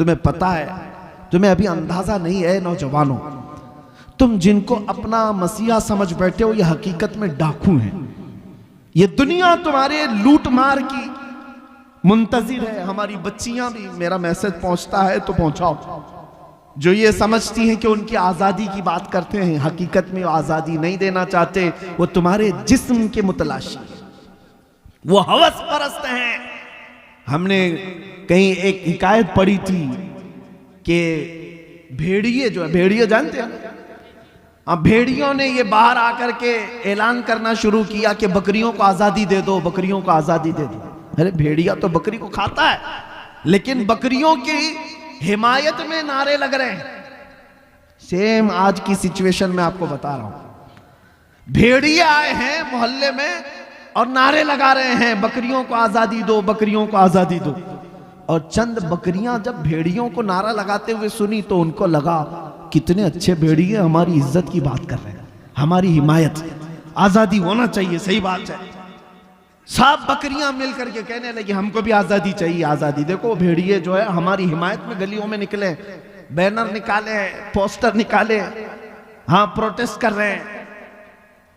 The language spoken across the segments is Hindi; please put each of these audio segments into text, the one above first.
तुम्हें पता है, तुम्हें अभी अंदाजा नहीं है नौजवानों, तुम जिनको अपना मसीहा समझ बैठे हो ये हकीकत में डाकू हैं। ये दुनिया तुम्हारे लूट मार की मुंतजिर है। हमारी बच्चियां भी, मेरा मैसेज पहुंचता है तो पहुंचाओ, जो ये समझती हैं कि उनकी आज़ादी की बात करते हैं, हकीकत में वो आज़ादी नहीं देना चाहते, वो तुम्हारे जिस्म के मुतलाशी, वो हवस परस्त हैं। हमने कहीं एक हिकायत पढ़ी थी कि भेड़िए जो है, भेड़िए जानते हैं, अब भेड़ियों ने ये बाहर आकर के ऐलान करना शुरू किया कि बकरियों को आज़ादी दे दो, बकरियों को आज़ादी दे दो। अरे भेड़िया तो बकरी को खाता है, लेकिन बकरियों की हिमायत में नारे लग रहे हैं। सेम आज की सिचुएशन में आपको बता रहा हूं, भेड़िए आए हैं मोहल्ले में और नारे लगा रहे हैं बकरियों को आजादी दो, बकरियों को आजादी दो। और चंद बकरियां जब भेड़ियों को नारा लगाते हुए सुनी तो उनको लगा कितने अच्छे भेड़िए हमारी इज्जत की बात कर रहे हैं, हमारी हिमायत, आजादी होना चाहिए, सही बात है। सब बकरियां मिलकर के कहने लगी हमको भी आजादी चाहिए, आजादी। देखो भेड़िए जो है हमारी हिमायत में गलियों में निकले, बैनर निकाले, पोस्टर निकाले, हाँ प्रोटेस्ट कर रहे हैं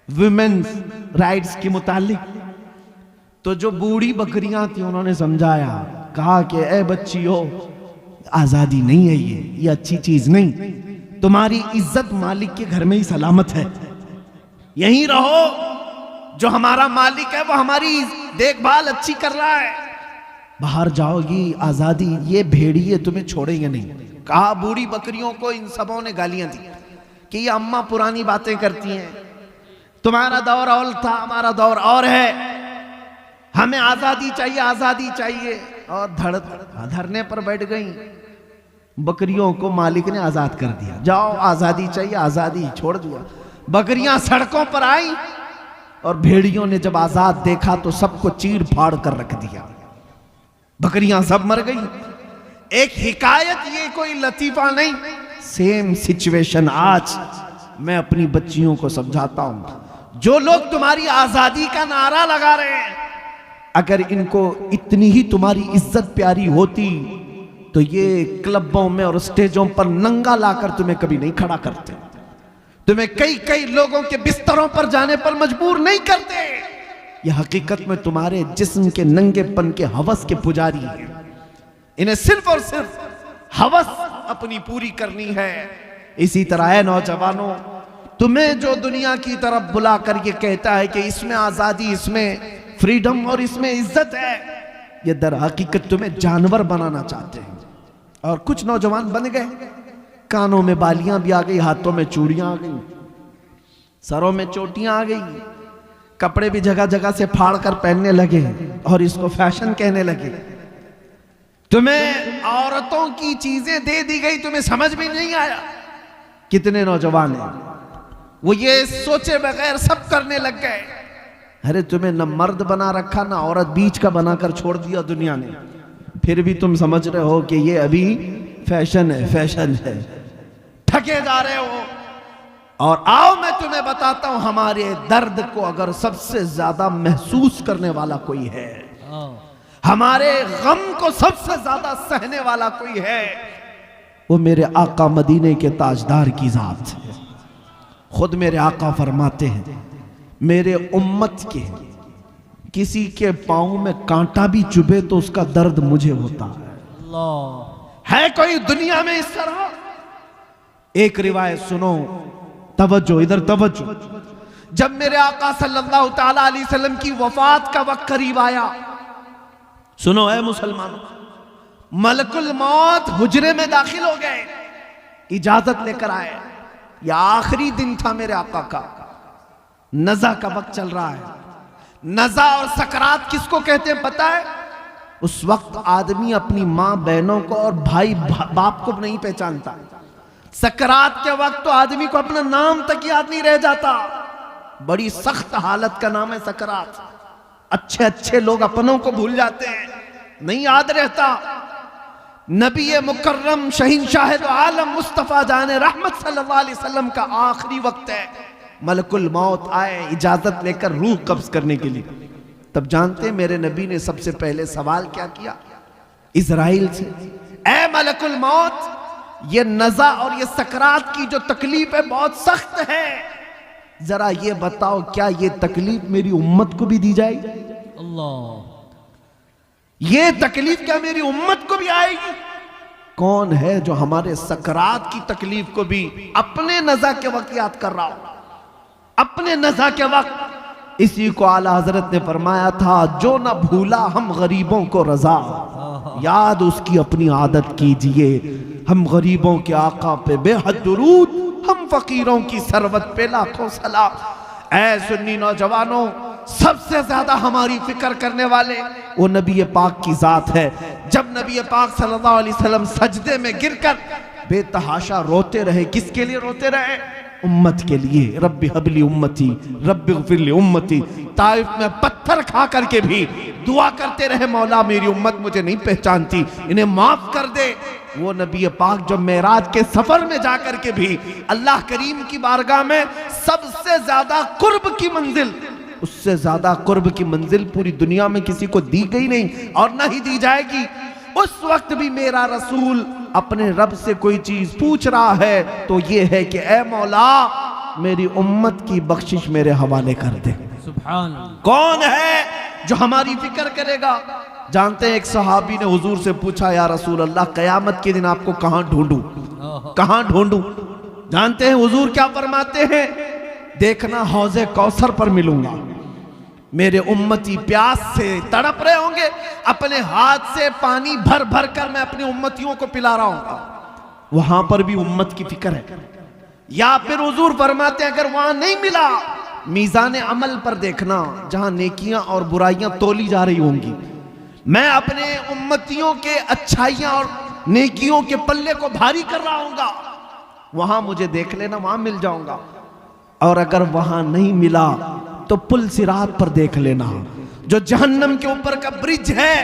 वुमेन्स राइट्स के मुतालिक। तो जो बूढ़ी बकरियां थी उन्होंने समझाया, कहा कि ए बच्चियों, आजादी नहीं है ये अच्छी चीज नहीं, तुम्हारी इज्जत मालिक के घर में ही सलामत है, यहीं रहो, जो हमारा मालिक है वो हमारी देखभाल अच्छी कर रहा है, बाहर जाओगी आजादी, ये भेड़िए तुम्हें छोड़ेंगे नहीं। कहा बूढ़ी बकरियों को इन सबों ने गालियां दी कि ये अम्मा पुरानी बातें करती हैं, तुम्हारा दौर और था, हमारा दौर और है, हमें आजादी चाहिए, आजादी चाहिए। और धरने पर बैठ गई। बकरियों को मालिक ने आजाद कर दिया, जाओ आजादी चाहिए, आजादी छोड़ दिया। बकरियां सड़कों पर आई और भेड़ियों ने जब आजाद देखा तो सबको चीर फाड़ कर रख दिया, बकरियां सब मर गई। एक हिकायत, ये कोई लतीफा नहीं, सेम सिचुएशन आज मैं अपनी बच्चियों को समझाता हूं। जो लोग तुम्हारी आजादी का नारा लगा रहे हैं, अगर इनको इतनी ही तुम्हारी इज्जत प्यारी होती तो ये क्लबों में और स्टेजों पर नंगा लाकर तुम्हें कभी नहीं खड़ा करते, तुम्हें कई कई लोगों के बिस्तरों पर जाने पर मजबूर नहीं करते। ये हकीकत में तुम्हारे जिस्म के नंगेपन के हवस के पुजारी हैं। इन्हें सिर्फ और सिर्फ हवस अपनी पूरी करनी है। इसी तरह है नौजवानों, तुम्हें जो दुनिया की तरफ बुला कर ये कहता है कि इसमें आजादी, इसमें फ्रीडम और इसमें इज्जत है, ये दर हकीकत तुम्हें जानवर बनाना चाहते हैं। और कुछ नौजवान बन गए, कानों में बालियां भी आ गई, हाथों में चूड़ियां आ गई, सरों में चोटियां आ गई, कपड़े भी जगह जगह से फाड़ कर पहनने लगे और इसको फैशन कहने लगे। तुम्हें औरतों की चीजें दे दी गई, तुम्हें समझ में नहीं आया। कितने नौजवान हैं वो ये सोचे बगैर सब करने लग गए। अरे तुम्हें न मर्द बना रखा, ना औरत, बीच का बनाकर छोड़ दिया दुनिया ने, फिर भी तुम समझ रहे हो कि ये अभी फैशन है, फैशन है, ठगे जा रहे हो। और आओ मैं तुम्हें बताता हूं, हमारे दर्द को अगर सबसे ज्यादा महसूस करने वाला कोई है, हमारे गम को सबसे ज्यादा सहने वाला कोई है, वो मेरे आका मदीने के ताजदार की जात है। खुद मेरे आका फरमाते हैं, मेरे उम्मत के किसी के पांव में कांटा भी चुभे तो उसका दर्द मुझे होता है। अल्लाह, है कोई दुनिया में इस तरह? एक रिवायत सुनो, तवज्जो, इधर तवज्जो। जब मेरे आका सल्लल्लाहु ताला अलैहि वसल्लम की वफात का वक्त करीब आया, सुनो है मुसलमानों, मलकुल मौत हुजरे में दाखिल हो गए, इजाजत लेकर आए। यह आखिरी दिन था मेरे आका का, नज़ा का वक्त चल रहा है। नज़ा और सकरात किसको कहते हैं पता है? उस वक्त आदमी अपनी माँ बहनों को और भाई बाप को नहीं पहचानता। सकरात के वक्त तो आदमी को अपना नाम तक याद नहीं रह जाता। बड़ी सख्त हालत का नाम है सकरात। अच्छे अच्छे लोग अपनों को भूल जाते हैं, नहीं याद रहता। नबी मुकर्रम शहींशाह दो आलम मुस्तफ़ा जाने रहमत सल्लल्लाहु अलैहि वसल्लम का आखिरी वक्त है। मलकुल मौत आए इजाजत लेकर रूह कब्ज करने के लिए। तब जानते मेरे नबी ने सबसे पहले सवाल क्या किया इजराइल से? ऐ मलकुल मौत, ये नज़ा और ये सकरात की जो तकलीफ है बहुत सख्त है, जरा ये बताओ क्या ये तकलीफ मेरी उम्मत को भी दी जाएगी? अल्लाह, ये तकलीफ क्या मेरी उम्मत को भी आएगी? कौन है जो हमारे सकरात की तकलीफ को भी अपने नज़ा के वक्त याद कर रहा हो? अपने नज़ा के वक्त इसी को आला हजरत ने फरमाया था, जो ना भूला हम गरीबों को रजा, याद उसकी अपनी आदत कीजिए। हम गरीबों के आका पे बेहद दुरूद, हम फकीरों की सरवत पे लाखों सलाम। ऐ सुन्नी नौजवानों, सबसे ज्यादा हमारी फिक्र करने वाले वो नबी पाक की जात है। जब नबी पाक सल्लल्लाहु अलैहि वसल्लम सजदे में गिरकर बेतहाशा रोते रहे, किसके लिए रोते रहे? उम्मत के लिए। रब्बी हबली उम्मती, रब्बी ग़फिरली उम्मती। ताइफ में पत्थर खा करके भी दुआ करते रहे, मौला मेरी उम्मत मुझे नहीं पहचानती, इन्हें माफ कर दे। वो नबी पाक जो मेराज के सफर में जाकर के भी अल्लाह करीम की बारगाह में सबसे ज्यादा कुर्ब की मंजिल, उससे ज्यादा कुर्ब की मंजिल पूरी दुनिया में किसी को दी गई नहीं और ना ही दी जाएगी। उस वक्त भी मेरा रसूल अपने रब से कोई चीज पूछ रहा है तो ये है कि ए मौला मेरी उम्मत की बख्शिश मेरे हवाले कर दे। सुभान। कौन है जो हमारी फिक्र करेगा? जानते हैं एक सहाबी ने हुजूर से पूछा, या रसूल अल्लाह क़यामत के दिन आपको कहां ढूंढूं, कहां ढूंढूं? जानते हैं हुजूर क्या फरमाते हैं? देखना हौज़े कौसर पर मिलूंगा। मेरे उम्मती प्यास से तड़प रहे होंगे, अपने हाथ से पानी भर भर कर मैं अपनी उम्मतियों को पिला रहा हूं। वहां पर भी उम्मत की फिक्र है। या फिर हुजूर फरमाते हैं अगर वहां नहीं मिला, मीज़ान अमल पर देखना, जहां नेकियां और बुराइयां तोली जा रही होंगी, मैं अपने उम्मतियों के अच्छाइयां और नेकियों के पल्ले को भारी कर रहा हूंगा। वहां मुझे देख लेना, वहां मिल जाऊंगा। और अगर वहां नहीं मिला तो पुल सिरात पर देख लेना, जो जहन्नम के ऊपर का ब्रिज है,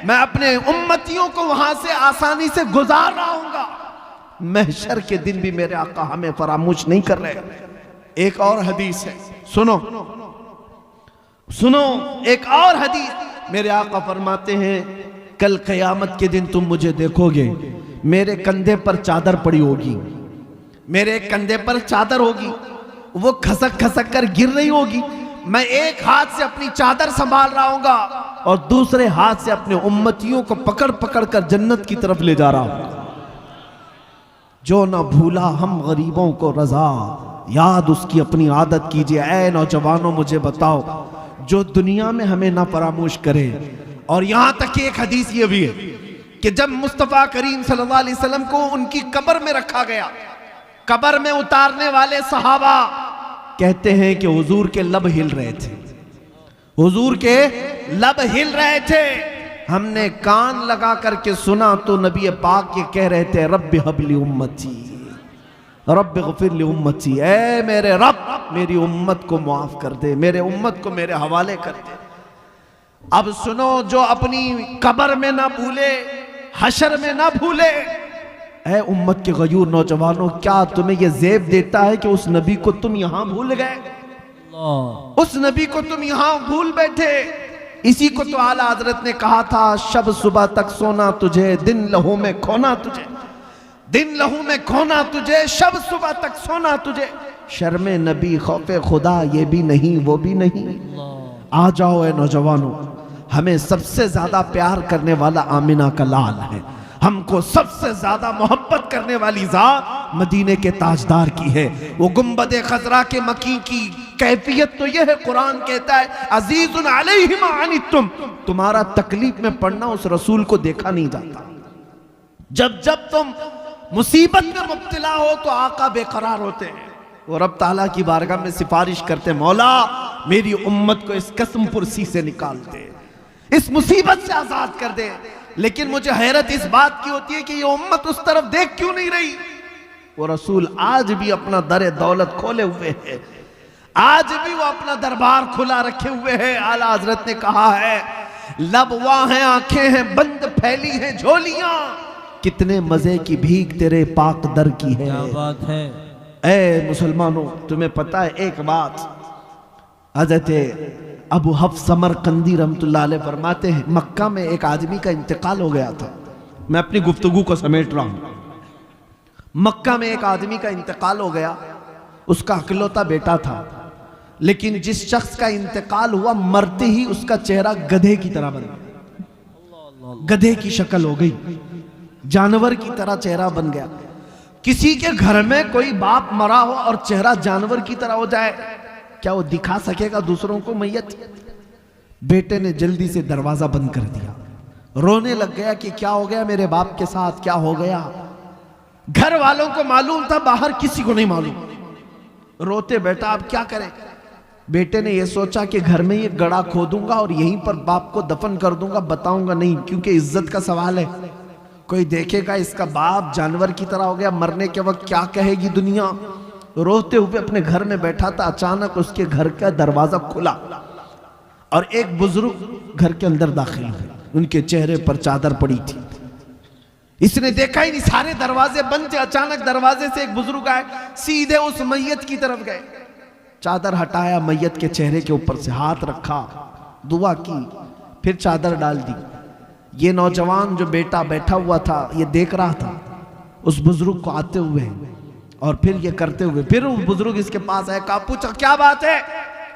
मैं अपने उम्मतियों को वहां से आसानी से गुजार रहा हूंगा। महशर के दिन भी मेरे आका हमें फरामोश नहीं कर रहे। एक और हदीस है, सुनो सुनो, एक और हदीस। मेरे आका फरमाते हैं कल क़यामत के दिन तुम मुझे देखोगे, मेरे कंधे पर चादर पड़ी होगी, मेरे कंधे पर चादर होगी, वो खसक खसक कर गिर रही होगी। मैं एक हाथ से अपनी चादर संभाल रहा हूंगा और दूसरे हाथ से अपने उम्मतियों को पकड़ पकड़ कर जन्नत की तरफ ले जा रहा हूं। जो ना भूला हम गरीबों को रजा, याद उसकी अपनी आदत कीजिए। ऐ नौजवानों मुझे बताओ, जो दुनिया में हमें ना फरामोश करे। और यहां तक कि एक हदीस ये भी है कि जब मुस्तफ़ा करीम सल्लल्लाहु अलैहि वसल्लम को उनकी कब्र में रखा गया, कब्र में उतारने वाले सहाबा कहते हैं कि हुजूर के लब हिल रहे थे, हुजूर के लब हिल रहे थे। हमने कान लगा करके सुना तो नबी पाक ये कह रहे थे, रब्बी हबली उम्मती, रब्बी ग़फिरली उम्मती, ऐ मेरे रब मेरी उम्मत को माफ कर दे, मेरे उम्मत को मेरे हवाले कर दे। अब सुनो, जो अपनी कब्र में ना भूले, हशर में ना भूले। ऐ उम्मत के गयूर नौजवानों, क्या तुम्हें यह ज़ेब देता है कि उस नबी को तुम यहां भूल गए, उस नबी को तुम यहां भूल बैठे? इसी को तो आला हजरत ने कहा था, शब सुबह तक सोना तुझे, दिन लहू में खोना तुझे, दिन लहू में खोना तुझे, शब सुबह तक सोना तुझे। शर्मे नबी खौफे खुदा ये भी नहीं वो भी नहीं। आ जाओ ऐ नौजवानों, हमें सबसे ज्यादा प्यार करने वाला आमिना का लाल है, हमको सबसे ज्यादा मोहब्बत करने वाली जात मदीने के ताजदार की है। वो गुंबदे खजरा के मकी की कैफियत तो यह है, कुरान कहता है अजीजुन अलैहि मा अनितुम, तुम्हारा तकलीफ में पड़ना उस रसूल को देखा नहीं जाता। जब जब तुम मुसीबत में मुब्तला हो तो आका बेकरार होते हैं, वो रब ताला की बारगाह में सिफारिश करते, मौला मेरी उम्मत को इस कसम पुरसी से निकाल दे, इस मुसीबत से आजाद कर दे। लेकिन मुझे हैरत इस बात की होती है कि ये उम्मत उस तरफ देख क्यों नहीं रही? वो रसूल आज भी अपना दर दौलत खोले हुए है, आज भी वो अपना दरबार खुला रखे हुए है। आला हजरत ने कहा है, लब वहां हैं, आंखें हैं बंद, फैली हैं झोलियां, कितने मजे की भीख तेरे पाक दर की है। क्या बात है। ऐ मुसलमानों, तुम्हें पता है एक बात, हजरत अबू हफ्स समरकंदी रहमतुल्लाह अलैह फरमाते हैं, मक्का में एक आदमी का इंतकाल हो गया था, मैं अपनी गुफ्तगू को समेट रहा हूं। मक्का में एक आदमी का इंतकाल हो गया, उसका इकलौता बेटा था, लेकिन जिस शख्स का इंतकाल हुआ मरते ही उसका चेहरा गधे की तरह बन गया, गधे की शक्ल हो गई, जानवर की तरह चेहरा बन गया। किसी के घर में कोई बाप मरा हो और चेहरा जानवर की तरह हो जाए, क्या वो दिखा सकेगा दूसरों को मैयत? बेटे ने जल्दी से दरवाजा बंद कर दिया, रोने लग गया कि क्या हो गया मेरे बाप के साथ, क्या हो गया। घर वालों को मालूम था, बाहर किसी को नहीं मालूम। रोते बेटा अब क्या करें। बेटे ने यह सोचा कि घर में ये गड़ा खोदूंगा और यहीं पर बाप को दफन कर दूंगा, बताऊंगा नहीं, क्योंकि इज्जत का सवाल है। कोई देखेगा इसका बाप जानवर की तरह हो गया, मरने के वक्त क्या कहेगी दुनिया। रोते हुए अपने घर में बैठा था, अचानक उसके घर का दरवाजा खुला और एक बुजुर्ग घर के अंदर दाखिल हुए। उनके चेहरे पर चादर पड़ी थी, इसने देखा ही नहीं, सारे दरवाजे बंद थे। अचानक दरवाजे से एक बुजुर्ग आए, सीधे उस मैयत की तरफ गए, चादर हटाया, मैयत के चेहरे के ऊपर से हाथ रखा, दुआ की, फिर चादर डाल दी। ये नौजवान जो बेटा बैठा हुआ था ये देख रहा था उस बुजुर्ग को आते हुए और फिर ये करते हुए। फिर उस बुजुर्ग इसके पास आया, कहा पूछा क्या बात है,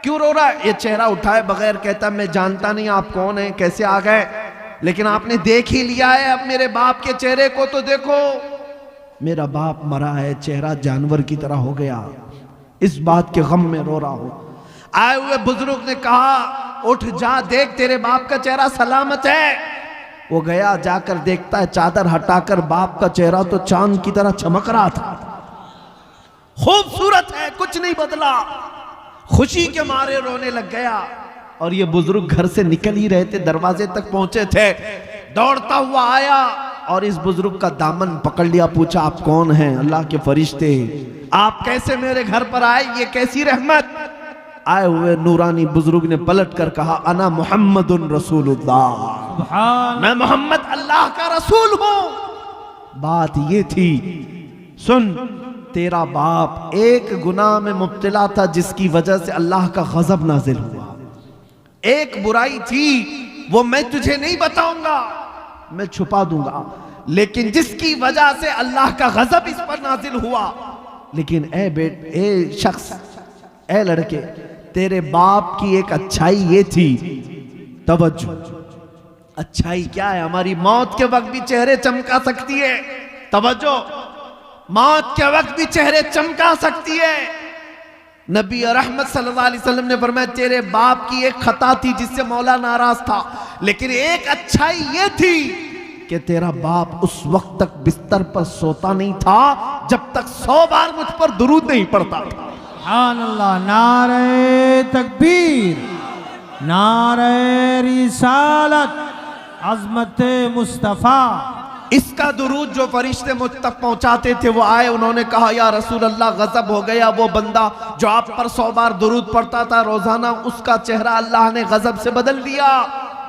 क्यों रो रहा है। ये चेहरा उठाए बगैर कहता मैं जानता नहीं आप कौन है, कैसे आ गए, लेकिन आपने देख ही लिया है, अब मेरे बाप के चेहरे को तो देखो। मेरा बाप मरा है, चेहरा जानवर की तरह हो गया, इस बात के गम में रो रहा हूं। आए हुए बुजुर्ग ने कहा उठ जा, देख तेरे बाप का चेहरा सलामत है। वो गया, जाकर देखता है चादर हटाकर बाप का चेहरा तो चांद की तरह चमक रहा था, खूबसूरत है, कुछ नहीं बदला। खुशी के मारे रोने लग गया। और ये बुजुर्ग घर से निकल ही रहे थे, दरवाजे तक पहुंचे थे, दौड़ता हुआ आया और इस बुजुर्ग का दामन पकड़ लिया, पूछा आप कौन हैं। अल्लाह के फरिश्ते, आप कैसे मेरे घर पर आए, ये कैसी रहमत। आए हुए नूरानी बुजुर्ग ने पलट कर कहा अना मुहम्मदुन रसूलुल्लाह, मैं मोहम्मद अल्लाह का रसूल हूं। बात ये थी, सुन तेरा बाप एक गुनाह में मुब्तला था जिसकी वजह से अल्लाह का गजब नाजिल हुआ। एक बुराई थी वो मैं तुझे नहीं बताऊंगा, मैं छुपा दूंगा, लेकिन जिसकी वजह से अल्लाह का गजब इस पर नाजिल हुआ। लेकिन ए शख्स, ए लड़के, तेरे बाप की एक अच्छाई ये थी, तवज्जो, अच्छाई क्या है, हमारी मौत के वक्त भी चेहरे चमका सकती है। तवज्जो, मौत के वक्त भी चेहरे चमका सकती है। नबी रहमत सल्लल्लाहु अलैहि वसल्लम ने फरमाया तेरे बाप की एक खता थी जिससे मौला नाराज था, लेकिन एक अच्छाई ये थी कि तेरा बाप उस वक्त तक बिस्तर पर सोता नहीं था जब तक 100 बार मुझ पर दुरूद नहीं पड़ता था। सुभान अल्लाह, नारे तकबीर, नारे रिसालत, अज़मत मुस्तफ़ा। इसका दुरूद जो फरिश्ते मुझ तक पहुंचाते थे वो आए, उन्होंने कहा या रसूल अल्लाह गजब हो गया, वो बंदा जो आप पर 100 बार दुरूद पढ़ता था रोजाना, उसका चेहरा अल्लाह ने गजब से बदल दिया।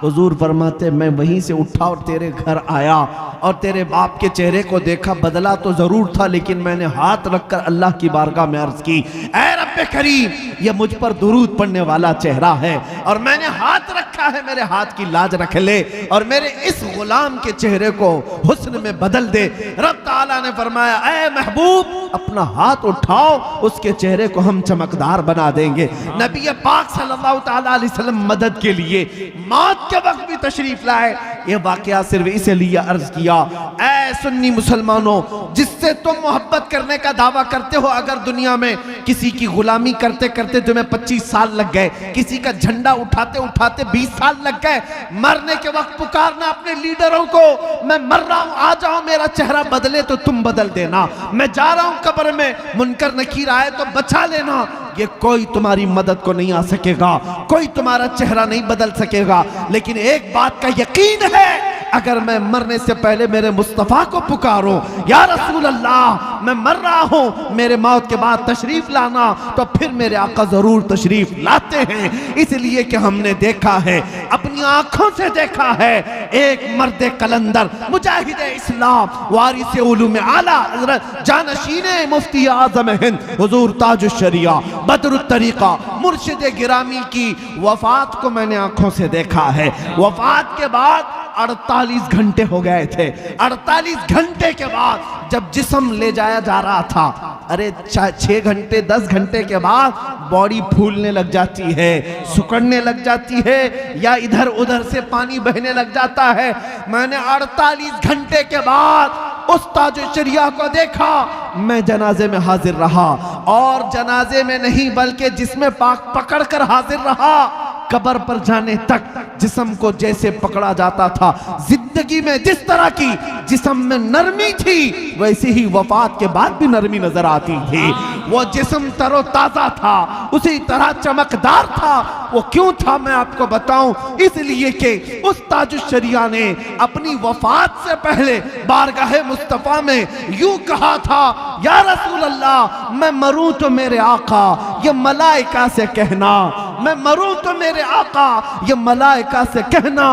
हुजूर फरमाते मैं वहीं से उठा और तेरे घर आया और तेरे बाप के चेहरे को देखा, बदला तो जरूर था, लेकिन मैंने हाथ रखकर अल्लाह की बारगाह में अर्ज की, ऐ रब्बे करीम, ये मुझ पर दुरूद पढ़ने वाला चेहरा है और मैंने हाथ रखा है, मेरे हाथ की लाज रख ले और मेरे इस गुलाम के चेहरे को हुस्न में बदल दे। रब ताला ने फरमाया ऐ महबूब, अपना हाथ उठाओ, उसके चेहरे को हम चमकदार बना देंगे। नबी पाक सल्लल्लाहु ताला अलैहि वसल्लम मदद के लिए मौत के वक्त भी तशरीफ लाए। ये वाकया सिर्फ इसलिए अर्ज किया, ऐ सुन्नी मुसलमानों, जिससे तुम मोहब्बत करने का दावा करते हो, अगर दुनिया में किसी की गुलामी करते करते तुम्हें 25 साल लग गए, किसी का झंडा उठाते उठाते 20 साल लग गए, मरने के वक्त पुकारना अपने लीडरों को, मैं मर रहा हूं, आ जाओ, मेरा चेहरा बदले तो तुम बदल देना, मैं जा रहा हूं कब्र में, मुनकर नकीर आए तो बचा लेना, ये कोई तुम्हारी मदद को नहीं आ सकेगा, कोई तुम्हारा चेहरा नहीं बदल सकेगा। लेकिन एक बात का यकीन है, अगर मैं मरने से पहले मेरे मुस्तफ़ा को पुकारूं, या रसूल अल्लाह मैं मर रहा हूं, मेरे मौत के बाद तशरीफ लाना, तो फिर मेरे आका जरूर तशरीफ लाते हैं। इसलिए कि हमने देखा है, अपनी आंखों से देखा है, एक मर्द कलंदर, मुजाहिद इस्लाम, वारिस उलूम आला हज़रत जानशीन मुफ्ती आज़म हिंद हुजूर ताजुश शरिया बदरुत तरीका मुर्शिद गिरामी की वफात को मैंने आंखों से देखा है। वफात के बाद 48 घंटे हो गए थे। 48 घंटे के बाद जब जिस्म ले जाया जा रहा था, अरे 6 घंटे 10 घंटे के बाद बॉडी फूलने लग जाती है, सुकड़ने लग जाती है, या इधर उधर से पानी बहने लग जाता है। मैंने 48 घंटे के बाद उस ताजुश्शरिया को देखा। मैं जनाजे में हाजिर रहा, और जनाजे में नहीं बल्कि जिसमें पाक पकड़ कर हाजिर रहा। कब्र पर जाने तक जिस्म को जैसे पकड़ा जाता था, जिंदगी में जिस तरह की जिस्म में नरमी थी वैसे ही वफात के बाद भी नरमी नजर आती थी। वो जिस्म तरोताजा था, उसी तरह चमकदार था। वो क्यों था मैं आपको बताऊं, इसलिए कि उस ताजुश्शरिया ने अपनी वफात से पहले बारगाहे मुस्तफा में यूं कहा था, या रसूल अल्लाह, मैं मरूं तो मेरे आका ये मलाइका से कहना, मैं मरूं तो मेरे आका ये मलाइका से कहना,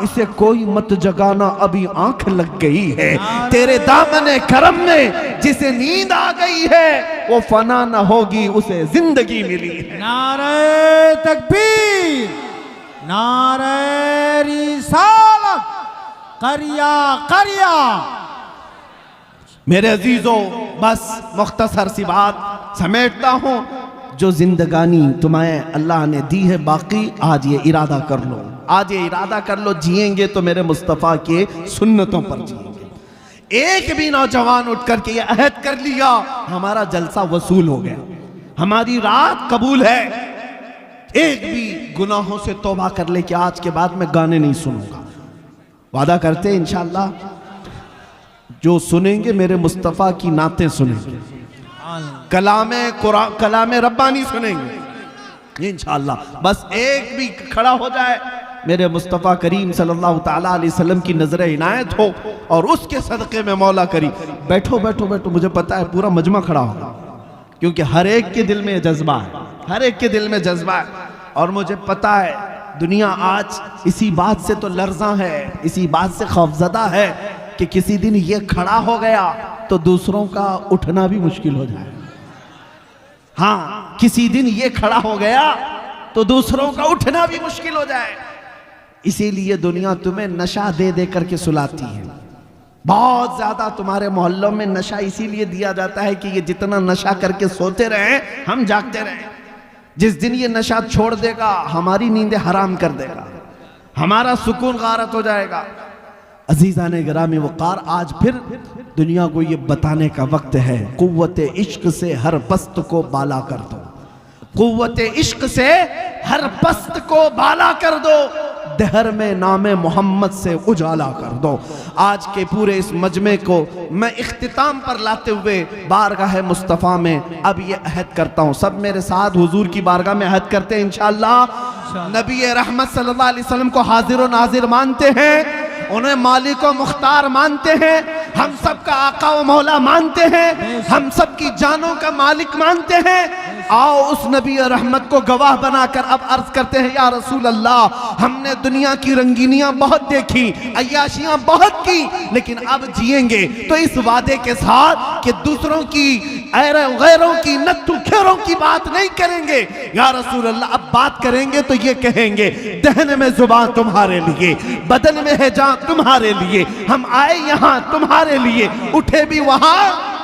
इसे कोई मत जगाना, अभी आंख लग गई है। तेरे दामने करम में जिसे नींद आ गई है वो फना न होगी, उसे जिंदगी मिली है। नारे तकबीर, नारे रिसालत, करिया करिया। मेरे अजीजों, बस मुख्तसर सी बात समेटता हूं। जो जिंदगानी तुम्हें अल्लाह ने दी है बाकी, आज ये इरादा कर लो, आज ये इरादा कर लो, जिएंगे तो मेरे मुस्तफ़ा के सुन्नतों पर जिएंगे। एक भी नौजवान उठ करके ये अहद कर लिया, हमारा जलसा वसूल हो गया, हमारी रात कबूल है। एक भी गुनाहों से तौबा कर ले कि आज के बाद मैं गाने नहीं सुनूंगा। वादा करते इंशाअल्लाह, जो सुनेंगे मेरे मुस्तफ़ा की नातें सुनेंगे, कलामे कुरान, कलामे रब्बानी सुनेंगे इंशाअल्लाह। बस एक भी खड़ा हो जाए, मेरे मुस्तफ़ा करीम सल्लल्लाहु ताला अलैहि वसल्लम की नजर इनायत हो, और उसके सदक़े में मौला करी। बैठो बैठो बैठो, मुझे पता है पूरा मजमा खड़ा होगा, क्योंकि हर एक के दिल में जज्बा है, हर एक के दिल में जज्बा है। और मुझे पता है दुनिया आज इसी बात से तो लर्ज़ा है, इसी बात से खौफज़दा है कि किसी दिन ये खड़ा हो गया तो दूसरों का उठना भी मुश्किल हो जाए। हाँ, किसी दिन ये खड़ा हो गया तो दूसरों का उठना भी मुश्किल हो जाए। इसीलिए दुनिया तुम्हें नशा दे दे करके सुलाती है। बहुत ज्यादा तुम्हारे मोहल्लों में नशा इसीलिए दिया जाता है कि ये जितना नशा करके सोते रहे हम जागते रहे। जिस दिन ये नशा छोड़ देगा हमारी नींदें हराम कर देगा, हमारा सुकून गारत हो जाएगा। अजीज़ाने गिरामी वक़ार, आज फिर दुनिया को ये बताने का वक्त है, कुव्वत इश्क से हर पस्त को बाला कर दो, कुव्वत इश्क से हर पस्त को बाला कर दो, दहर में नामे मोहम्मद से उजाला कर दो। आज के पूरे इस मजमे को मैं इख्तिताम पर लाते हुए बारगाह मुस्तफ़ा में अब ये अहद करता हूँ। सब मेरे साथ हुजूर की बारगाह में अहद करते हैं इंशाअल्लाह। नबी रहमत सल्लल्लाहु अलैहि वसल्लम को हाजिर व नाजिर मानते हैं, उन्हें मालिक व मुख्तार मानते हैं, हम सब का आका व मौला मानते हैं, हम सब की जानों का मालिक मानते हैं। आओ उस नबी रहमत को गवाह बनाकर अब अर्ज करते हैं, या रसूल अल्लाह, हमने दुनिया की रंगीनियां बहुत देखी, अय्याशियां बहुत की, लेकिन अब जिएंगे तो इस वादे के साथ कि दूसरों की गैरों की नत्थु खेरों की बात नहीं करेंगे। या रसूल अल्लाह, अब बात करेंगे तो ये कहेंगे, दहन में जुबान तुम्हारे लिए, बदन में है जान तुम्हारे लिए, हम आए यहाँ तुम्हारे लिए, उठे भी वहां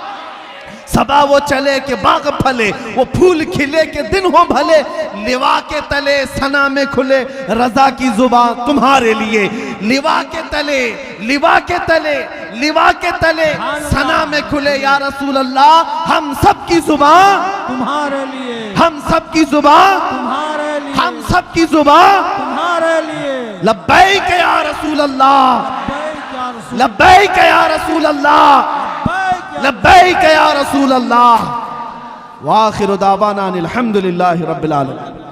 सबा वो चले के बाग फले, वो फूल खिले के दिन हो भले, लिवा के तले सना में खुले, रजा की जुबान तुम्हारे लिए, लिवा के तले, लिवा के तले, लिवा के तले सना में खुले। या रसूल अल्लाह, हम सब की जुबान तुम्हारे लिए, हम सब की जुबान तुम्हारे लिए, हम सब की जुबान तुम्हारे लिए। लब्बैक या रसूल अल्लाह, लब्बैक या रसूल, लब्बैक या रसूल अल्लाह, लब्बैक या रसूल अल्लाह। व आखिरु दावाना अनिल हम्दुलिल्लाहि रब्बिल आलमीन।